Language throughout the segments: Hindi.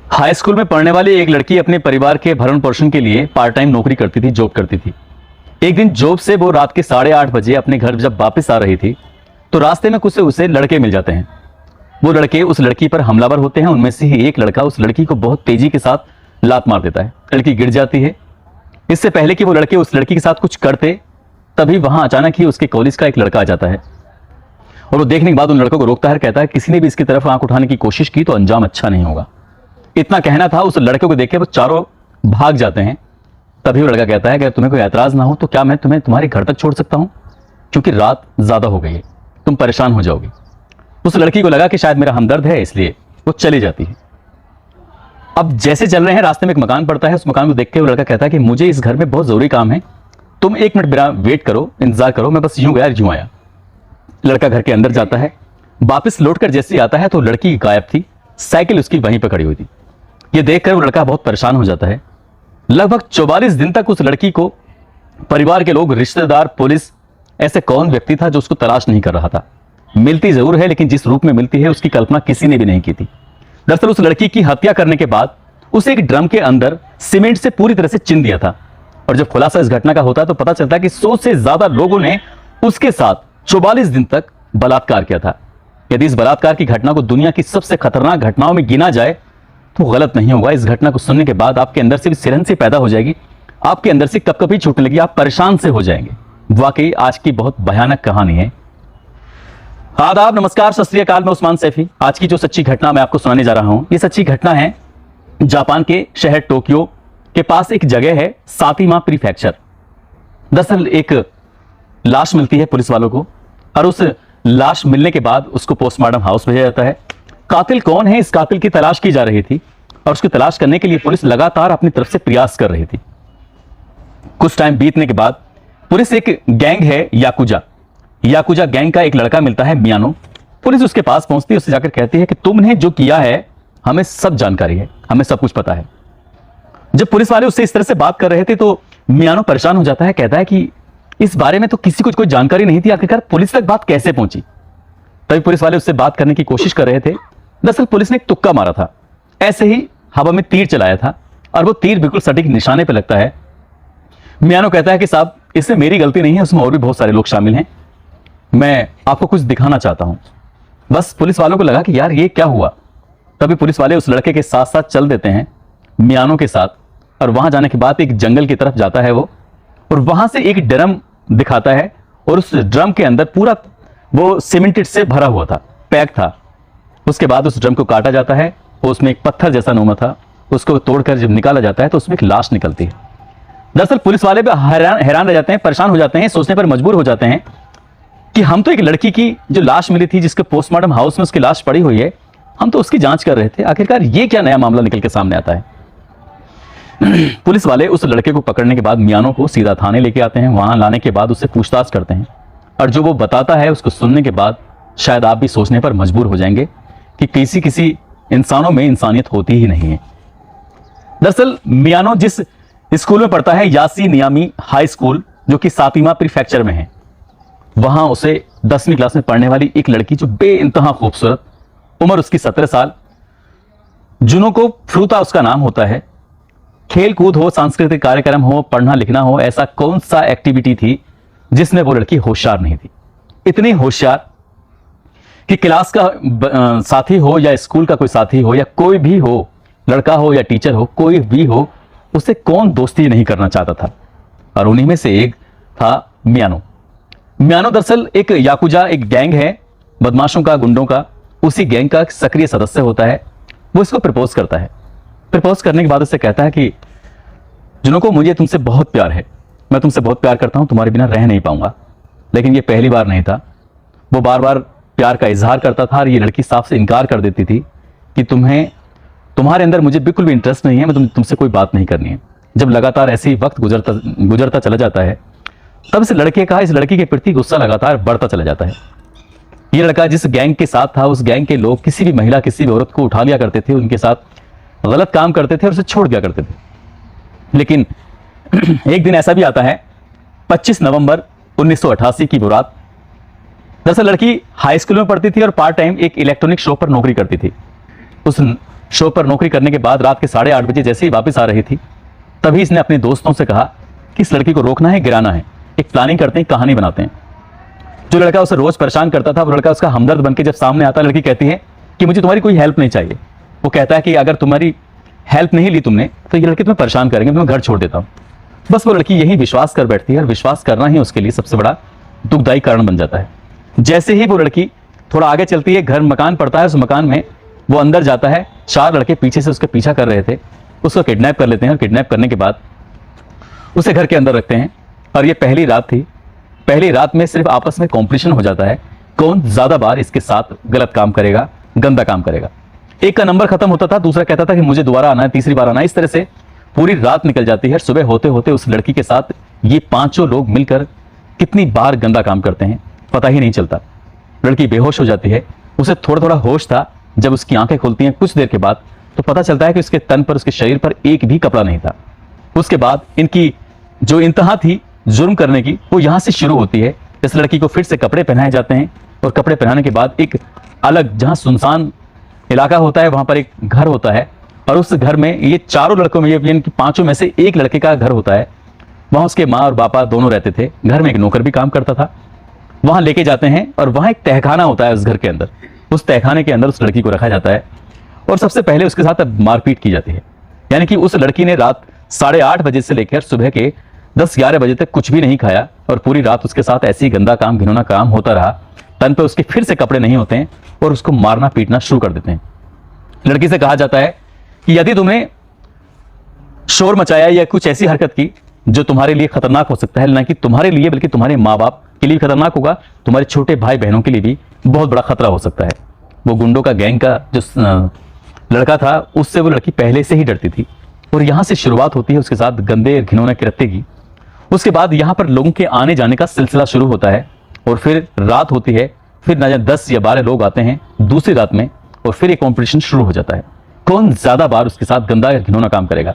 हाई स्कूल में पढ़ने वाली एक लड़की अपने परिवार के भरण पोषण के लिए पार्ट टाइम नौकरी करती थी, जॉब करती थी। एक दिन जॉब से वो रात के 8:30 बजे अपने घर जब वापस आ रही थी तो रास्ते में कुछ उसे लड़के मिल जाते हैं। वो लड़के उस लड़की पर हमलावर होते हैं। उनमें से ही एक लड़का उस लड़की को बहुत तेजी के साथ लात मार देता है। लड़की गिर जाती है। इससे पहले कि वो लड़के उस लड़की के साथ कुछ करते, तभी वहां अचानक ही उसके कॉलेज का एक लड़का आ जाता है और वो देखने के बाद उन लड़कों को रोकता है, कहता है किसी ने भी इसकी तरफ आंख उठाने की कोशिश की तो अंजाम अच्छा नहीं होगा। इतना कहना था। उस लड़के को देखे वो चारों भाग जाते हैं। तभी वो लड़का कहता है कि तुम्हें कोई ऐतराज ना हो तो क्या मैं तुम्हें तुम्हारे घर तक छोड़ सकता हूं, क्योंकि रात ज्यादा हो गई है, तुम परेशान हो जाओगी। उस लड़की को लगा कि शायद मेरा हमदर्द है, इसलिए वो चली जाती है। अब जैसे चल रहे हैं, रास्ते में एक मकान पड़ता है। उस मकान को देख के वो लड़का कहता है कि मुझे इस घर में बहुत जरूरी काम है, तुम 1 मिनट मेरा वेट करो, इंतजार करो, मैं बस यूं गया यूं आया। लड़का घर के अंदर जाता है। वापस लौटकर जैसे आता है तो लड़की गायब थी। साइकिल उसकी वहीं पर खड़ी हुई थी। यह देखकर वो लड़का बहुत परेशान हो जाता है। लगभग 44 दिन तक उस लड़की को परिवार के लोग, रिश्तेदार, पुलिस, ऐसे कौन व्यक्ति था जो उसको तलाश नहीं कर रहा था। मिलती जरूर है, लेकिन जिस रूप में मिलती है उसकी कल्पना किसी ने भी नहीं की थी। दरअसल उस लड़की की हत्या करने के बाद उसे एक ड्रम के अंदर सीमेंट से पूरी तरह से चिन दिया था। और जब खुलासा इस घटना का होता है तो पता चलता है कि 100 से ज्यादा लोगों ने उसके साथ 44 दिन तक बलात्कार किया था। यदि इस बलात्कार की घटना को दुनिया की सबसे खतरनाक घटनाओं में गिना जाए तो गलत नहीं होगा। इस घटना को सुनने के बाद आपके अंदर से भी सिरहन पैदा हो जाएगी, आपके अंदर से कपकपी छूटने लगी, आप परेशान से हो जाएंगे। वाकई आज की बहुत भयानक कहानी है। आदाब, नमस्कार, सत श्री अकाल। मैं उस्मान सैफी। आज की जो सच्ची घटना मैं आपको सुनाने जा रहा हूं, ये सच्ची घटना है जापान के शहर टोक्यो के पास एक जगह है, सातिमा प्रीफेक्चर। दरअसल एक लाश मिलती है पुलिस वालों को और उस लाश मिलने के बाद उसको पोस्टमार्टम हाउस भेजा जाता है। कातिल कौन है, इस कातिल की तलाश की जा रही थी और उसकी तलाश करने के लिए पुलिस लगातार अपनी तरफ से प्रयास कर रही थी। कुछ टाइम बीतने के बाद पुलिस, एक गैंग है याकुजा गैंग का एक लड़का मिलता है, मियानो। पुलिस उसके पास पहुंचती है, उससे जाकर कहती है कि तुमने जो किया है हमें सब जानकारी है, हमें सब कुछ पता है। जब पुलिस वाले उससे इस तरह से बात कर रहे थे तो मियानो परेशान हो जाता है, कहता है कि इस बारे में तो किसी को कोई जानकारी नहीं थी, आखिरकार पुलिस तक बात कैसे पहुंची। तभी पुलिस वाले उससे बात करने की कोशिश कर रहे थे। दरअसल पुलिस ने एक तुक्का मारा था, ऐसे ही हवा में तीर चलाया था और वो तीर बिल्कुल सटीक निशाने पर लगता है। मियानो कहता है कि साहब, इसमें मेरी गलती नहीं है, उसमें और भी बहुत सारे लोग शामिल हैं, मैं आपको कुछ दिखाना चाहता हूं। बस पुलिस वालों को लगा कि यार ये क्या हुआ। तभी पुलिस वाले उस लड़के के साथ साथ चल देते हैं, मियानो के साथ, और वहां जाने के बाद एक जंगल की तरफ जाता है वो, और वहां से एक ड्रम दिखाता है और उस ड्रम के अंदर पूरा वो सीमेंटेड से भरा हुआ था, पैक था। उसके बाद उस ड्रम को काटा जाता है और उसमें एक पत्थर जैसा नोमा था, उसको तोड़कर जब निकाला जाता है तो उसमें एक लाश निकलती है। दरअसल पुलिस वाले भी हैरान रह जाते हैं, परेशान हो जाते हैं, सोचने पर मजबूर हो जाते हैं कि हम तो एक लड़की की जो लाश मिली थी, जिसके पोस्टमार्टम हाउस में उसकी लाश पड़ी हुई है, हम तो उसकी जांच कर रहे थे, आखिरकार ये क्या नया मामला निकल के सामने आता है। पुलिस वाले उस लड़के को पकड़ने के बाद मियानो को सीधा थाने लेके आते हैं। वहां लाने के बाद उससे पूछताछ करते हैं और जो वो बताता है उसको सुनने के बाद शायद आप भी सोचने पर मजबूर हो जाएंगे कि किसी इंसानों में इंसानियत होती ही नहीं है। दरअसल मियानो जिस स्कूल में पढ़ता है, यासी नियामी हाई स्कूल, जो कि सातिमा प्रीफेक्चर में है, वहां उसे 10वीं क्लास में पढ़ने वाली एक लड़की, जो बेइंतहा खूबसूरत, उम्र उसकी 17 साल, जुनोको फ्रूता उसका नाम होता है। खेल कूद हो, सांस्कृतिक कार्यक्रम हो, पढ़ना लिखना हो, ऐसा कौन सा एक्टिविटी थी जिसमें वो लड़की होशियार नहीं थी। इतनी होशियार कि क्लास का साथी हो या स्कूल का कोई साथी हो या कोई भी हो, लड़का हो या टीचर हो, कोई भी हो, उससे कौन दोस्ती नहीं करना चाहता था। और उन्हीं में से एक था मियानो। दरअसल एक याकुजा, एक गैंग है बदमाशों का, गुंडों का, उसी गैंग का सक्रिय सदस्य होता है। वो इसको प्रपोज करता है। प्रपोज करने के बाद उससे कहता है कि जुनको, मुझे तुमसे बहुत प्यार है, मैं तुमसे बहुत प्यार करता हूं, तुम्हारे बिना रह नहीं पाऊंगा। लेकिन ये पहली बार नहीं था, वो बार बार प्यार का इजहार करता था और ये लड़की साफ से इनकार कर देती थी कि तुम्हारे अंदर मुझे बिल्कुल भी इंटरेस्ट नहीं है, मैं तुमसे कोई बात नहीं करनी है। जब लगातार ऐसे ही वक्त गुजरता चला जाता है, तब इस लड़के का इस लड़की के प्रति गुस्सा लगातार बढ़ता चला जाता है। ये लड़का जिस गैंग के साथ था, उस गैंग के लोग किसी भी महिला, किसी भी औरत को उठा लिया करते थे, उनके साथ गलत काम करते थे और उसे छोड़ दिया करते थे। लेकिन एक दिन ऐसा भी आता है, 25 नवंबर 1988 की वो रात। दरअसल लड़की हाई स्कूल में पढ़ती थी और पार्ट टाइम एक इलेक्ट्रॉनिक शॉप पर नौकरी करती थी। उस शॉप पर नौकरी करने के बाद रात के 8:30 बजे जैसे ही वापस आ रही थी, तभी इसने अपने दोस्तों से कहा कि इस लड़की को रोकना है, गिराना है, एक प्लानिंग करते हैं, कहानी बनाते हैं। जो लड़का उसे रोज परेशान करता था वो लड़का उसका हमदर्द बनकर जब सामने आता, लड़की कहती है कि मुझे तुम्हारी कोई हेल्प नहीं चाहिए। वो कहता है कि अगर तुम्हारी हेल्प नहीं ली तुमने तो ये लड़के तुम्हें परेशान करेंगे, मैं घर छोड़ देता हूँ। बस वो लड़की यही विश्वास कर बैठती है और विश्वास करना ही उसके लिए सबसे बड़ा दुखदायी कारण बन जाता है। जैसे ही वो लड़की थोड़ा आगे चलती है, घर मकान पड़ता है, उस मकान में वो अंदर जाता है, 4 लड़के पीछे से उसके पीछा कर रहे थे, उसको किडनैप कर लेते हैं और किडनैप करने के बाद उसे घर के अंदर रखते हैं। और ये पहली रात थी, पहली रात में सिर्फ आपस में कॉम्पिटिशन हो जाता है कौन ज्यादा बार इसके साथ गलत काम करेगा, गंदा काम करेगा। एक का नंबर खत्म होता था, दूसरा कहता था कि मुझे दोबारा आना है, तीसरी बार आना है। इस तरह से पूरी रात निकल जाती है। सुबह होते होते उस लड़की के साथ ये 5 लोग मिलकर कितनी बार गंदा काम करते हैं पता ही नहीं चलता। लड़की बेहोश हो जाती है, उसे थोड़ा थोड़ा होश था। जब उसकी आंखें खुलती हैं कुछ देर के बाद तो पता चलता है कि उसके तन पर, उसके शरीर पर एक भी कपड़ा नहीं था। उसके बाद इनकी जो इंतहा थी जुर्म करने की वो यहां से शुरू होती है। इस लड़की को फिर से कपड़े पहनाए जाते हैं और कपड़े पहनाने के बाद एक अलग, जहां सुनसान इलाका होता है, वहां पर एक घर होता है और उस घर में ये 4 लड़कों में, ये इनकी 5 में से एक लड़के का घर होता है। वहां उसके माँ और पापा दोनों रहते थे। घर में एक नौकर भी काम करता था। वहां लेके जाते हैं और वहां एक तहखाना होता है उस घर के अंदर। उस तहखाने के अंदर उस लड़की को रखा जाता है और सबसे पहले उसके साथ अब मारपीट की जाती है। यानी कि उस लड़की ने रात 8:30 बजे से लेकर सुबह के 10-11 बजे तक कुछ भी नहीं खाया और पूरी रात उसके साथ ऐसे ही गंदा काम, घिनौना काम होता रहा। तन पे उसके फिर से कपड़े नहीं होते हैं और उसको मारना पीटना शुरू कर देते हैं। लड़की से कहा जाता है कि यदि तुमने शोर मचाया या कुछ ऐसी हरकत की जो तुम्हारे लिए खतरनाक हो सकता है, ना कि तुम्हारे लिए बल्कि तुम्हारे माँ बाप के लिए खतरनाक होगा, तुम्हारे छोटे भाई बहनों के लिए भी बहुत बड़ा खतरा हो सकता है। वो गुंडों का गैंग का जो लड़का था उससे वो लड़की पहले से ही डरती थी और यहां से शुरुआत होती है उसके साथ गंदे घिनौने कृत्य की। उसके बाद यहां पर लोगों के आने जाने का सिलसिला शुरू होता है और फिर रात होती है, फिर ना जाने 10 या 12 लोग आते हैं दूसरी रात में और फिर एक कॉम्पिटिशन शुरू हो जाता है कौन ज्यादा बार उसके साथ गंदा या घिनौना काम करेगा।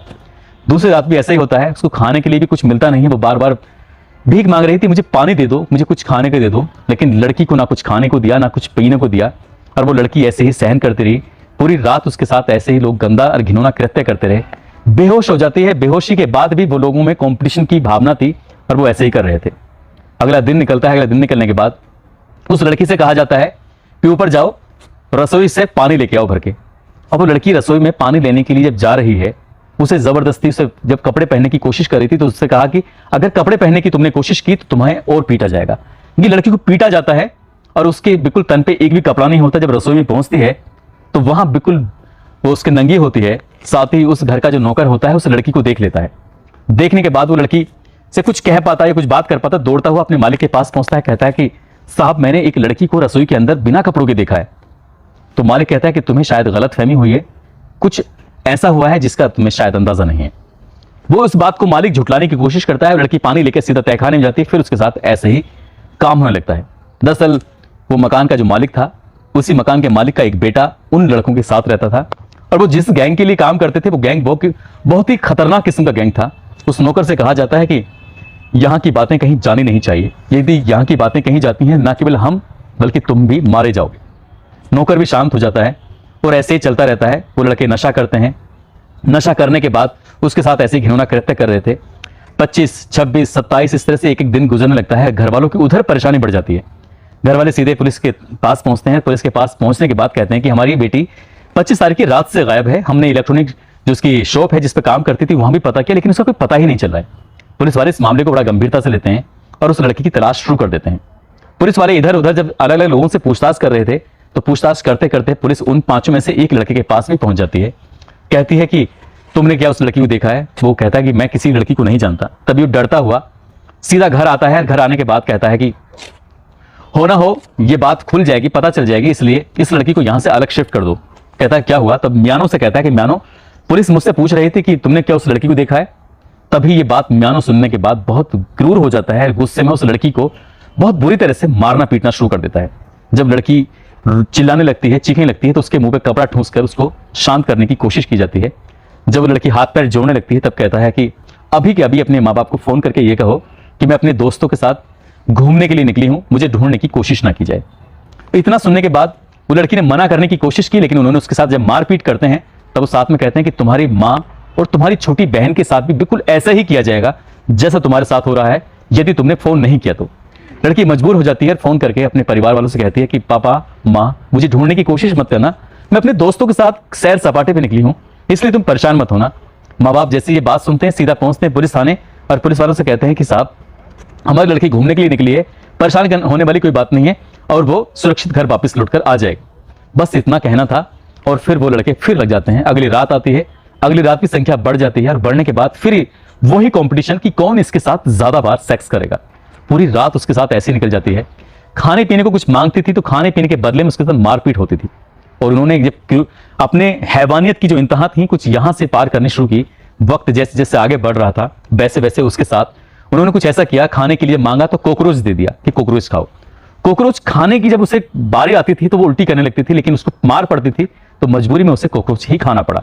दूसरी रात भी ऐसा ही होता है, उसको खाने के लिए भी कुछ मिलता नहीं है। वो बार बार भीख मांग रही थी, मुझे पानी दे दो, मुझे कुछ खाने को दे दो, लेकिन लड़की को ना कुछ खाने को दिया ना कुछ पीने को दिया और वो लड़की ऐसे ही सहन करती रही। पूरी रात उसके साथ ऐसे ही लोग गंदा और घिनौना कृत्य करते रहे। बेहोश हो जाती है। बेहोशी के बाद भी वो लोगों में कंपटीशन की भावना थी और वो ऐसे ही कर रहे थे। अगला दिन निकलता है। अगला दिन निकलने के बाद उस लड़की से कहा जाता है कि ऊपर जाओ, रसोई से पानी लेके आओ भर के। अब वो लड़की रसोई में पानी लेने के लिए जब जा रही है, उसे जबरदस्ती से जब कपड़े पहनने की कोशिश कर रही थी तो उससे कहा कि अगर कपड़े पहनने की तुमने कोशिश की तो तुम्हें और पीटा जाएगा। ये लड़की को पीटा जाता है और उसके बिल्कुल तन पे एक भी कपड़ा नहीं होता। जब रसोई में पहुंचती है तो वहां बिल्कुल वो उसके नंगी होती है। साथ ही उस घर का जो नौकर होता है उस लड़की को देख लेता है। देखने के बाद वो लड़की से कुछ कह पाता है, कुछ बात कर पाता, दौड़ता हुआ अपने मालिक के पास पहुंचता है। कहता है कि साहब, मैंने एक लड़की को रसोई के अंदर बिना कपड़ों के देखा है। तो मालिक कहता है कि तुम्हें शायद गलतफहमी हुई है, कुछ ऐसा हुआ है जिसका तुम्हें शायद अंदाजा नहीं है। वो इस बात को मालिक झुटलाने की कोशिश करता है। लड़की पानी लेकर सीधा तहखाने में जाती है। फिर उसके साथ ऐसे ही काम होने लगता है। दरअसल वो मकान का जो मालिक था, उसी मकान के मालिक का एक बेटा उन लड़कों के साथ रहता था और वो जिस गैंग के लिए काम करते थे वो गैंग बहुत ही खतरनाक किस्म का गैंग था। उस नौकर से कहा जाता है कि यहाँ की बातें कहीं जानी नहीं चाहिए, यदि यहाँ की बातें कहीं जाती हैं ना केवल हम बल्कि तुम भी मारे जाओगे। नौकर भी शांत हो जाता है और ऐसे ही चलता रहता है। वो लड़के नशा करते हैं। नशा करने के बाद उसके साथ ऐसे घिनौना कृत्य कर रहे थे। 25, 26, 27 इस तरह से एक एक दिन गुजरने लगता है। घर वालों की उधर परेशानी बढ़ जाती है। घर वाले सीधे पुलिस के पास पहुंचते हैं। पुलिस के पास पहुंचने के बाद कहते हैं कि हमारी बेटी 25 तारीख की रात से गायब है। हमने इलेक्ट्रॉनिक जो उसकी शॉप है जिस पर काम करती थी वहां भी पता किया, लेकिन उसका कोई पता ही नहीं चल रहा है। पुलिस वाले इस मामले को बड़ा गंभीरता से लेते हैं और उस लड़की की तलाश शुरू कर देते हैं। पुलिस वाले इधर उधर जब अलग अलग लोगों से पूछताछ कर रहे थे तो पूछताछ करते करते पुलिस उन 5 में से एक लड़के के पास भी पहुंच जाती है। कहती है कि तुमने क्या उस लड़की को देखा है? वो कहता है कि मैं किसी लड़की को नहीं जानता। तभी वो डरता हुआ सीधा घर आता है। घर आने के बाद कहता है कि हो ना हो ये बात खुल जाएगी, पता चल जाएगी, इसलिए इस लड़की को यहां से अलग शिफ्ट कर दो। कहता है क्या हुआ? तब म्यानो से कहता है कि म्यानो, पुलिस मुझसे पूछ रही थी कि तुमने क्या उस लड़की को देखा है? तभी ये बात म्यानो सुनने के बाद बहुत क्रूर हो जाता है। गुस्से में उस लड़की को बहुत बुरी तरह से मारना पीटना शुरू कर देता है। जब लड़की चिल्लाने लगती है, चीखने लगती है तो उसके मुंह पे कपड़ा ठूंस कर उसको शांत करने की कोशिश की जाती है। जब लड़की हाथ पैर जोड़ने लगती है तब कहता है कि अभी के अभी अपने माँ बाप को फोन करके ये कहो कि मैं अपने दोस्तों के साथ घूमने के लिए निकली हूं, मुझे ढूंढने की कोशिश ना की जाए। इतना सुनने के बाद वो लड़की ने मना करने की कोशिश की, लेकिन उन्होंने उसके साथ जब मारपीट करते हैं तब वो साथ में कहते हैं कि तुम्हारी माँ और तुम्हारी छोटी बहन के साथ भी बिल्कुल ऐसा ही किया जाएगा जैसा तुम्हारे साथ हो रहा है यदि तुमने फोन नहीं किया तो। लड़की मजबूर हो जाती है, फोन करके अपने परिवार वालों से कहती है कि पापा माँ मुझे ढूंढने की कोशिश मत करना, मैं अपने दोस्तों के साथ सैर सपाटे पे निकली हूँ, इसलिए तुम परेशान मत होना। माँ बाप जैसे ये बात सुनते हैं सीधा पहुंचते हैं पुलिस थाने और पुलिस वालों से कहते हैं कि साहब हमारी लड़की घूमने के लिए निकली है, परेशान होने वाली कोई बात नहीं है और वो सुरक्षित घर वापस लौट कर आ जाएगी। बस इतना कहना था और फिर वो लड़के फिर लग जाते हैं। अगली रात आती है, अगली रात की संख्या बढ़ जाती है और बढ़ने के बाद फिर वही कंपटीशन कि कौन इसके साथ ज्यादा बार सेक्स करेगा। पूरी रात उसके साथ ऐसी निकल जाती है। खाने पीने को कुछ मांगती थी तो खाने पीने के बदले में उसके साथ मारपीट होती थी और उन्होंने जब अपने हैवानियत की जो इंतहा थी कुछ यहां से पार करनी शुरू की। वक्त जैसे जैसे आगे बढ़ रहा था वैसे वैसे उसके साथ उन्होंने कुछ ऐसा किया, खाने के लिए मांगा तो कॉकरोच दे दिया कि कॉकरोच खाओ। कॉकरोच खाने की जब उसे बारी आती थी तो वो उल्टी करने लगती थी, लेकिन उसको मार पड़ती थी तो मजबूरी में उसे कॉकरोच ही खाना पड़ा।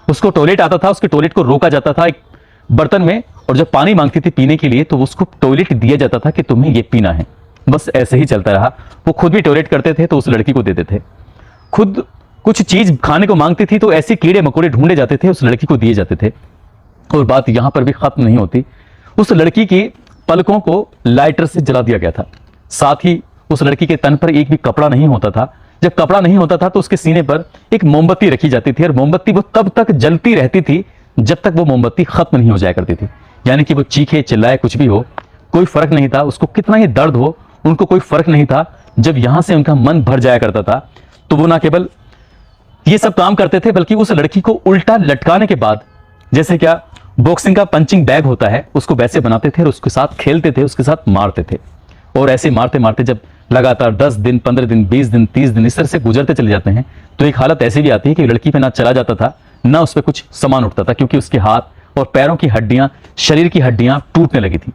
उसको टॉयलेट आता था, उसके टॉयलेट को रोका जाता था एक बर्तन में और जब पानी मांगती थी पीने के लिए तो उसको टॉयलेट दिया जाता था कि तुम्हें ये पीना है। बस ऐसे ही चलता रहा। वो खुद भी टॉयलेट करते थे तो उस लड़की को देते थे। खुद कुछ चीज खाने को मांगती थी तो ऐसे कीड़े मकोड़े ढूंढे जाते थे, उस लड़की को दिए जाते थे। और बात यहां पर भी खत्म नहीं होती, उस लड़की की पलकों को लाइटर से जला दिया गया था। साथ ही उस लड़की के तन पर एक भी कपड़ा नहीं होता था। जब कपड़ा नहीं होता था तो उसके सीने पर एक मोमबत्ती रखी जाती थी और मोमबत्ती वो तब तक जलती रहती थी जब तक वो मोमबत्ती खत्म नहीं हो जाया करती थी। यानी कि वो चीखे चिल्लाए कुछ भी हो कोई फर्क नहीं था, उसको कितना ही दर्द हो उनको कोई फर्क नहीं था। जब यहां से उनका मन भर जाया करता था तो वो ना केवल ये सब काम करते थे बल्कि उस लड़की को उल्टा लटकाने के बाद जैसे क्या बॉक्सिंग का पंचिंग बैग होता है उसको वैसे बनाते थे और उसके साथ खेलते थे, उसके साथ मारते थे। और ऐसे मारते मारते जब लगातार 10 दिन 15 दिन 20 दिन 30 दिन इस तरह से गुजरते चले जाते हैं तो एक हालत ऐसी भी आती है कि लड़की पे ना चला जाता था ना उस पर कुछ सामान उठता था, क्योंकि उसके हाथ और पैरों की हड्डियां, शरीर की हड्डियां टूटने लगी थी,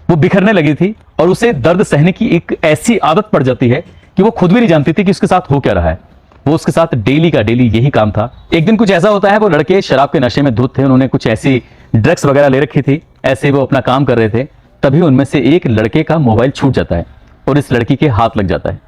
वो बिखरने लगी थी और उसे दर्द सहने की एक ऐसी आदत पड़ जाती है कि वो खुद भी नहीं जानती थी कि उसके साथ हो क्या रहा है। वो उसके साथ डेली का डेली यही काम था। एक दिन कुछ ऐसा होता है, वो लड़के शराब के नशे में धुत थे, उन्होंने कुछ ऐसी ड्रग्स वगैरह ले रखी थी, ऐसे वो अपना काम कर रहे थे। तभी उनमें से एक लड़के का मोबाइल छूट जाता है और इस लड़की के हाथ लग जाता है।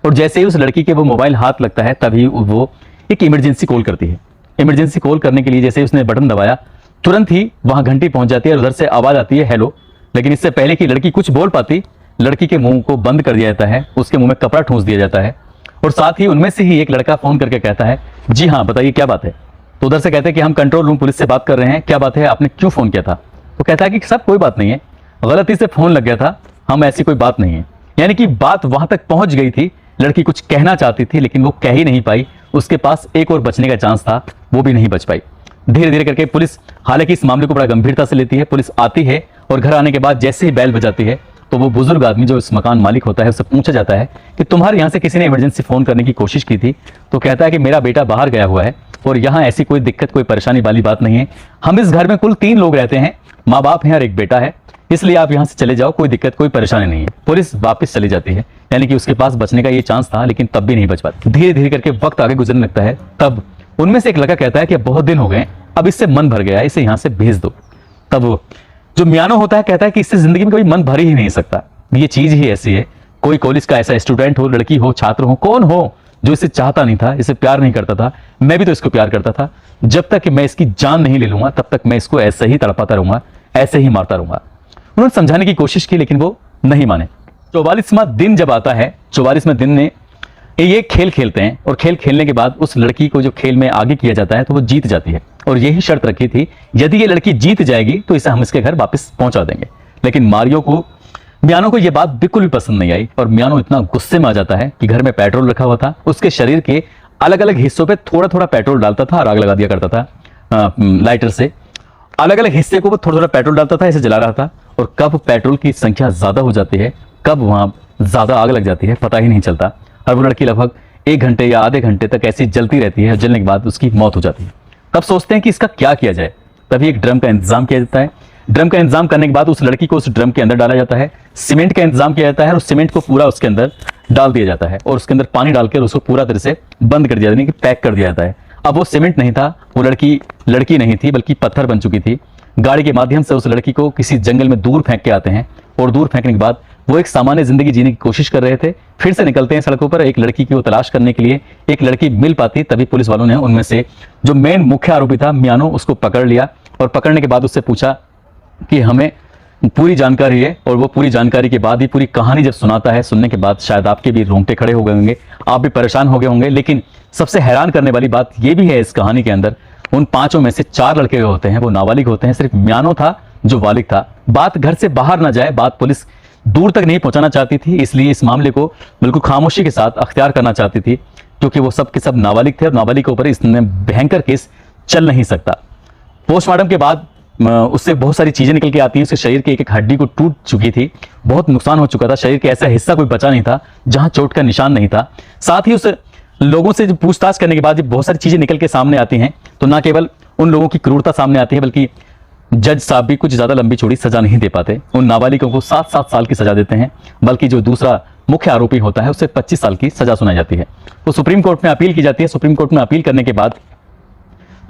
और जैसे ही उस लड़की के वो मोबाइल हाथ लगता है तभी वो एक इमरजेंसी कॉल करती है। इमरजेंसी कॉल करने के लिए जैसे उसने बटन दबाया तुरंत ही वहां घंटी पहुंच जाती है और उधर से आवाज आती है हेलो। लेकिन इससे पहले कि लड़की कुछ बोल पाती, लड़की के मुंह को बंद कर दिया जाता है, उसके मुंह में कपड़ा ठूंस दिया जाता है और साथ ही उनमें से ही एक लड़का फोन करके कहता है जी हाँ बताइए क्या बात है। तो उधर से कहते हैं कि हम कंट्रोल रूम पुलिस से बात कर रहे हैं, क्या बात है, आपने क्यों फोन किया था। तो कहता है कि सब कोई बात नहीं है, गलती से फोन लग गया था, हम ऐसी कोई बात नहीं है। यानी कि बात वहां तक पहुंच गई थी, लड़की कुछ कहना चाहती थी लेकिन वो कह ही नहीं पाई, उसके पास एक और बचने का चांस था, वो भी नहीं बच पाई। धीरे धीरे करके पुलिस हालांकि इस मामले को बड़ा गंभीरता से लेती है। पुलिस आती है और घर आने के बाद जैसे ही बैल बजाती है तो वो बुजुर्ग आदमी जो इस मकान मालिक होता है उससे पूछा जाता है कि तुम्हारे यहाँ से किसी ने इमरजेंसी फोन करने की कोशिश की थी। तो कहता है कि मेरा बेटा बाहर गया हुआ है और यहाँ ऐसी कोई दिक्कत कोई परेशानी वाली बात नहीं है, हम इस घर में कुल 3 लोग रहते हैं, माँ बाप हैं और एक बेटा है, इसलिए आप यहाँ से चले जाओ, कोई दिक्कत कोई परेशानी नहीं है। पुलिस वापस चली जाती है। यानी कि उसके पास बचने का ये चांस था लेकिन तब भी नहीं बच पाती। धीरे धीरे करके वक्त आगे गुजरने लगता है। तब उनमें से एक लड़का कहता है कि अब बहुत दिन हो गए, अब इससे मन भर गया है, इसे यहाँ से भेज दो। तब जो मियानो होता है कहता है कि इससे जिंदगी में कभी मन भर ही नहीं सकता, ये चीज ही ऐसी है। कोई कॉलेज का ऐसा स्टूडेंट हो, लड़की हो, छात्र हो, कौन हो जो इसे चाहता नहीं था, इसे प्यार नहीं करता था। मैं भी तो इसको प्यार करता था। जब तक कि मैं इसकी जान नहीं ले लूंगा तब तक मैं इसको ऐसे ही तड़पाता रहूंगा, ऐसे ही मारता रहूंगा। उन्होंने समझाने की कोशिश की लेकिन वो नहीं माने। 44वां दिन जब आता है, 44वें दिन में ये खेल खेलते हैं और खेल खेलने के बाद उस लड़की को जो खेल में आगे किया जाता है तो वो जीत जाती है और यही शर्त रखी थी, यदि ये लड़की जीत जाएगी तो इसे हम इसके घर वापस पहुंचा देंगे। लेकिन मियानो को यह बात बिल्कुल भी पसंद नहीं आई और मियानो इतना गुस्से में आ जाता है कि घर में पेट्रोल रखा हुआ था, उसके शरीर के अलग अलग हिस्सों पे थोड़ा थोड़ा पेट्रोल डालता था और आग लगा दिया करता था लाइटर से। अलग अलग हिस्से को वो थोड़ा थोड़ा पेट्रोल डालता था, इसे जला रहा था। और कब पेट्रोल की संख्या ज्यादा हो जाती है, कब वहां ज्यादा आग लग जाती है पता ही नहीं चलता और वो लड़की लगभग 1 घंटे या आधे घंटे तक ऐसी जलती रहती है और जलने के बाद उसकी मौत हो जाती है। तब सोचते हैं कि इसका क्या किया जाए, तभी एक ड्रम का इंतजाम किया जाता है। ड्रम का इंतजाम करने के बाद उस लड़की को उस ड्रम के अंदर डाला जाता है। सीमेंट का इंतजाम किया जाता है और सीमेंट को पूरा उसके अंदर डाल दिया जाता है और उसके अंदर पानी डालकर उसको पूरा तरह से बंद कर दिया, यानी कि पैक कर दिया जाता है। अब वो सीमेंट नहीं था, वो लड़की नहीं थी बल्कि पत्थर बन चुकी थी। गाड़ी के माध्यम से उस लड़की को किसी जंगल में दूर फेंक के आते हैं और दूर फेंकने के बाद वो एक सामान्य जिंदगी जीने की कोशिश कर रहे थे। फिर से निकलते हैं सड़कों पर एक लड़की की वो तलाश करने के लिए। एक लड़की मिल पाती, तभी पुलिस वालों ने उनमें से जो मेन मुख्य आरोपी था मियानो, उसको पकड़ लिया और पकड़ने के बाद उससे पूछा कि हमें पूरी जानकारी है। और वो पूरी जानकारी के बाद ही पूरी कहानी जब सुनाता है, सुनने के बाद शायद आपके भी रोंगटे खड़े हो गए होंगे, आप भी परेशान हो गए होंगे। लेकिन सबसे हैरान करने वाली बात ये भी है इस कहानी के अंदर, उन पांचों में से 4 लड़के होते हैं वो नाबालिग होते हैं, सिर्फ मियानो था जो बालिग था। बात घर से बाहर ना जाए, बात पुलिस दूर तक नहीं पहुंचाना चाहती थी, इसलिए इस मामले को बिल्कुल खामोशी के साथ अख्तियार करना चाहती थी, क्योंकि वो सब के सब नाबालिग थे और नाबालिग के ऊपर इसमें भयंकर केस चल नहीं सकता। पोस्टमार्टम के बाद उससे बहुत सारी चीजें निकल के आती हैं। उसके शरीर की एक हड्डी को टूट चुकी थी, बहुत नुकसान हो चुका था, शरीर के ऐसा हिस्सा कोई बचा नहीं था जहां चोट का निशान नहीं था। साथ ही उस लोगों से पूछताछ करने के बाद जब बहुत सारी चीजें निकल के सामने आती हैं, तो ना केवल उन लोगों की क्रूरता सामने आती है, बल्कि जज साहब भी कुछ ज्यादा लंबी चौड़ी सजा नहीं दे पाते। उन नाबालिगों को 7-7 साल की सजा देते हैं, बल्कि जो दूसरा मुख्य आरोपी होता है उसे 25 साल की सजा सुनाई जाती है। वो सुप्रीम कोर्ट में अपील की जाती है। सुप्रीम कोर्ट में अपील करने के बाद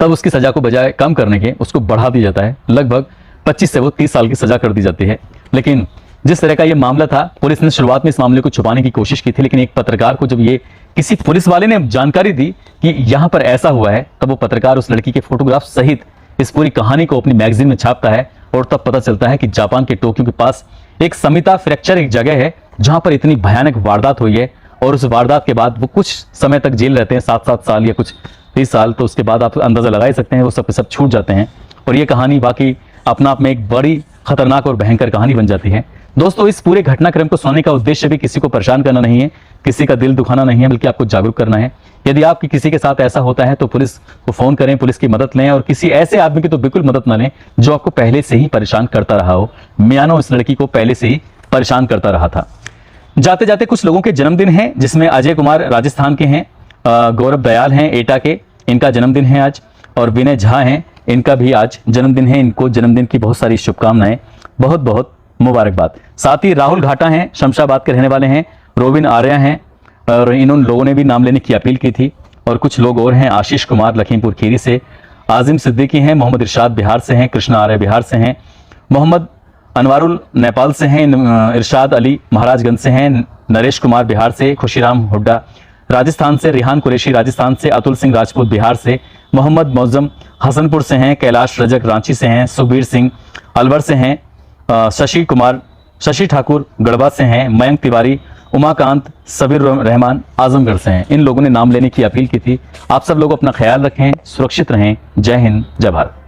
तब उसकी सजा को बजाय कम करने के उसको बढ़ा दिया जाता है, लगभग 25 से वो 30 साल की सजा कर दी जाती है। लेकिन जिस तरह का ये मामला था, पुलिस ने शुरुआत में इस मामले को छुपाने की कोशिश की थी, लेकिन एक पत्रकार को जब ये किसी पुलिस वाले ने जानकारी दी कि यहां पर ऐसा हुआ है, तब वो पत्रकार उस लड़की के फोटोग्राफ सहित इस पूरी कहानी को अपनी मैगजीन में छापता है। और तब पता चलता है कि जापान के टोक्यो के पास एक समिता फ्रैक्चर एक जगह है जहां पर इतनी भयानक वारदात हुई है, और उस वारदात के बाद वो कुछ समय तक जेल रहते हैं, 7-7 साल या कुछ 30 साल। तो उसके बाद आप अंदाजा लगा ही सकते हैं वो सब छूट जाते हैं। और ये कहानी बाकी अपना आप में एक बड़ी खतरनाक और भयंकर कहानी बन जाती है। दोस्तों, इस पूरे घटनाक्रम को सुनाने का उद्देश्य भी किसी को परेशान करना नहीं है, किसी का दिल दुखाना नहीं है, बल्कि आपको जागरूक करना है। यदि आपकी किसी के साथ ऐसा होता है तो पुलिस को फोन करें, पुलिस की मदद लें, और किसी ऐसे आदमी की तो बिल्कुल मदद ना लें जो आपको पहले से ही परेशान करता रहा हो। मियानो इस लड़की को पहले से ही परेशान करता रहा था। जाते जाते कुछ लोगों के जन्मदिन हैं, जिसमें अजय कुमार राजस्थान के हैं, गौरव दयाल हैं एटा के, इनका जन्मदिन है आज, और विनय झा हैं, इनका भी आज जन्मदिन है। इनको जन्मदिन की बहुत सारी शुभकामनाएं, बहुत बहुत मुबारकबाद। साथ ही राहुल घाटा हैं, शमशाबाद के रहने वाले हैं, रोबिन आर्या हैं, और इन लोगों ने भी नाम लेने की अपील की थी। और कुछ लोग और हैं, आशीष कुमार लखीमपुर खीरी से, आजिम सिद्दीकी हैं, मोहम्मद इरशाद बिहार से हैं, कृष्णा आर्य बिहार से हैं, मोहम्मद अनवारुल नेपाल से हैं, इरशाद अली महाराजगंज से हैं, नरेश कुमार बिहार से, खुशीराम हुड्डा राजस्थान से, रिहान कुरैशी राजस्थान से, अतुल सिंह राजपूत बिहार से, मोहम्मद मौजम हसनपुर से हैं, कैलाश रजक रांची से हैं, सुखबीर सिंह अलवर से हैं, शशि ठाकुर गढ़वा से हैं, मयंक तिवारी, उमाकांत सबीर रहमान आजमगढ़ से हैं। इन लोगों ने नाम लेने की अपील की थी। आप सब लोग अपना ख्याल रखें, सुरक्षित रहें। जय हिंद, जय भारत।